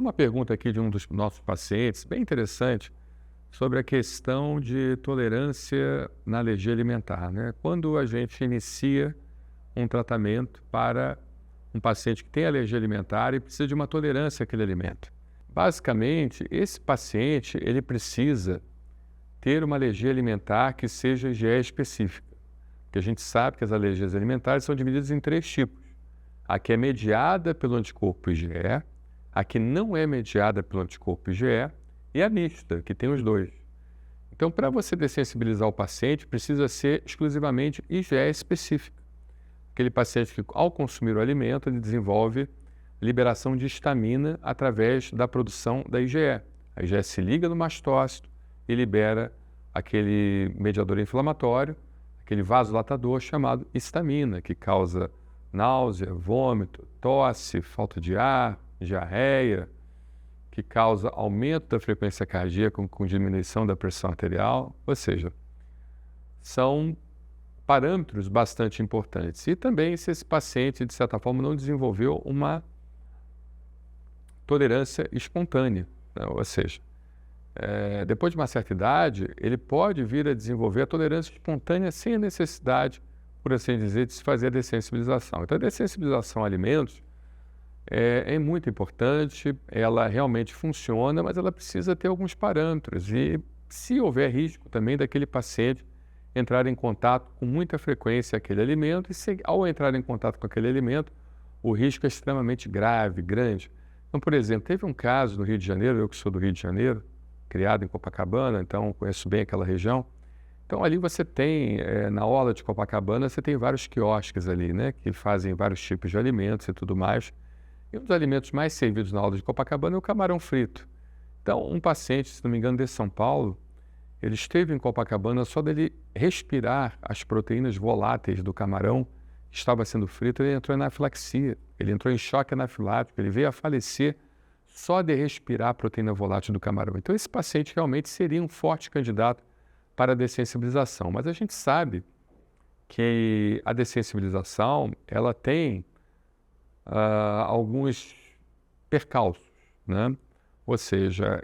Tem uma pergunta aqui de um dos nossos pacientes, bem interessante, sobre a questão de tolerância na alergia alimentar, né? Quando a gente inicia um tratamento para um paciente que tem alergia alimentar e precisa de uma tolerância àquele alimento. Basicamente, esse paciente, ele precisa ter uma alergia alimentar que seja IgE específica, porque a gente sabe que as alergias alimentares são divididas em 3 tipos. A que é mediada pelo anticorpo IgE, a que não é mediada pelo anticorpo IgE e a mista, que tem os dois. Então, para você dessensibilizar o paciente, precisa ser exclusivamente IgE específica. Aquele paciente que, ao consumir o alimento, ele desenvolve liberação de histamina através da produção da IgE. A IgE se liga no mastócito e libera aquele mediador inflamatório, aquele vasodilatador chamado histamina, que causa náusea, vômito, tosse, falta de ar, diarreia, que causa aumento da frequência cardíaca com diminuição da pressão arterial, ou seja, são parâmetros bastante importantes. E também se esse paciente, de certa forma, não desenvolveu uma tolerância espontânea, né? Ou seja, depois de uma certa idade, ele pode vir a desenvolver a tolerância espontânea sem a necessidade, por assim dizer, de se fazer a dessensibilização. Então, a dessensibilização a alimentos é muito importante, ela realmente funciona, mas ela precisa ter alguns parâmetros. E se houver risco também daquele paciente entrar em contato com muita frequência aquele alimento, e ao entrar em contato com aquele alimento, o risco é extremamente grave, grande. Então, por exemplo, teve um caso no Rio de Janeiro, eu que sou do Rio de Janeiro, criado em Copacabana, então conheço bem aquela região. Então, ali você tem, na orla de Copacabana, você tem vários quiosques ali, né, que fazem vários tipos de alimentos e tudo mais. E um dos alimentos mais servidos na orla de Copacabana é o camarão frito. Então, um paciente, se não me engano, de São Paulo, ele esteve em Copacabana, só dele respirar as proteínas voláteis do camarão que estava sendo frito, ele entrou em anafilaxia, ele entrou em choque anafilático, ele veio a falecer só de respirar a proteína volátil do camarão. Então, esse paciente realmente seria um forte candidato para a dessensibilização. Mas a gente sabe que a dessensibilização, ela tem alguns percalços, né? Ou seja,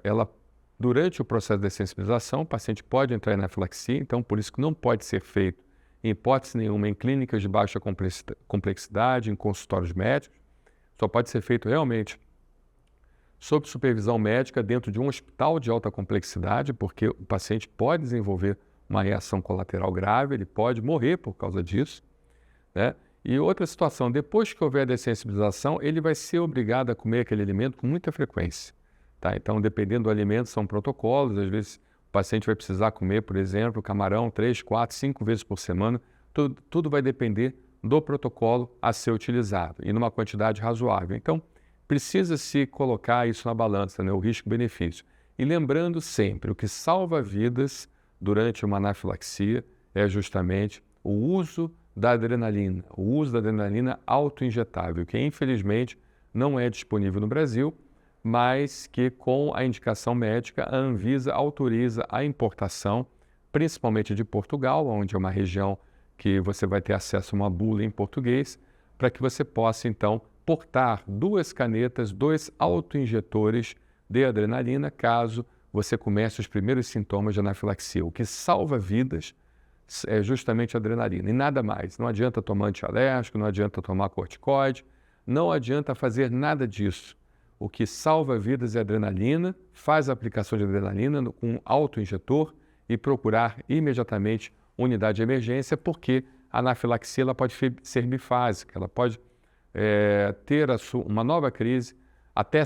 durante o processo de dessensibilização, o paciente pode entrar em anafilaxia, então por isso que não pode ser feito, em hipótese nenhuma, em clínicas de baixa complexidade, em consultórios médicos, só pode ser feito realmente sob supervisão médica dentro de um hospital de alta complexidade, porque o paciente pode desenvolver uma reação colateral grave, ele pode morrer por causa disso, né? E outra situação, depois que houver a dessensibilização, ele vai ser obrigado a comer aquele alimento com muita frequência. Tá? Então, dependendo do alimento, são protocolos. Às vezes, o paciente vai precisar comer, por exemplo, camarão 3, 4, 5 vezes por semana. Tudo vai depender do protocolo a ser utilizado e numa quantidade razoável. Então, precisa-se colocar isso na balança, né? O risco-benefício. E lembrando sempre, o que salva vidas durante uma anafilaxia é justamente o uso da adrenalina, o uso da adrenalina autoinjetável, que infelizmente não é disponível no Brasil, mas que com a indicação médica a Anvisa autoriza a importação, principalmente de Portugal, onde é uma região que você vai ter acesso a uma bula em português, para que você possa então portar 2 canetas, 2 autoinjetores de adrenalina, caso você comece os primeiros sintomas de anafilaxia. O que salva vidas é justamente a adrenalina e nada mais. Não adianta tomar antialérgico, não adianta tomar corticoide, não adianta fazer nada disso. O que salva vidas é a adrenalina, faz a aplicação de adrenalina com um autoinjetor e procurar imediatamente unidade de emergência, porque a anafilaxia ela pode ser bifásica, ela pode ter uma nova crise até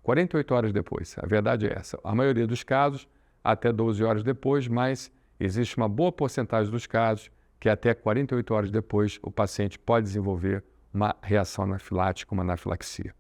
48 horas depois. A verdade é essa. A maioria dos casos, até 12 horas depois, mas existe uma boa porcentagem dos casos que até 48 horas depois o paciente pode desenvolver uma reação anafilática, uma anafilaxia.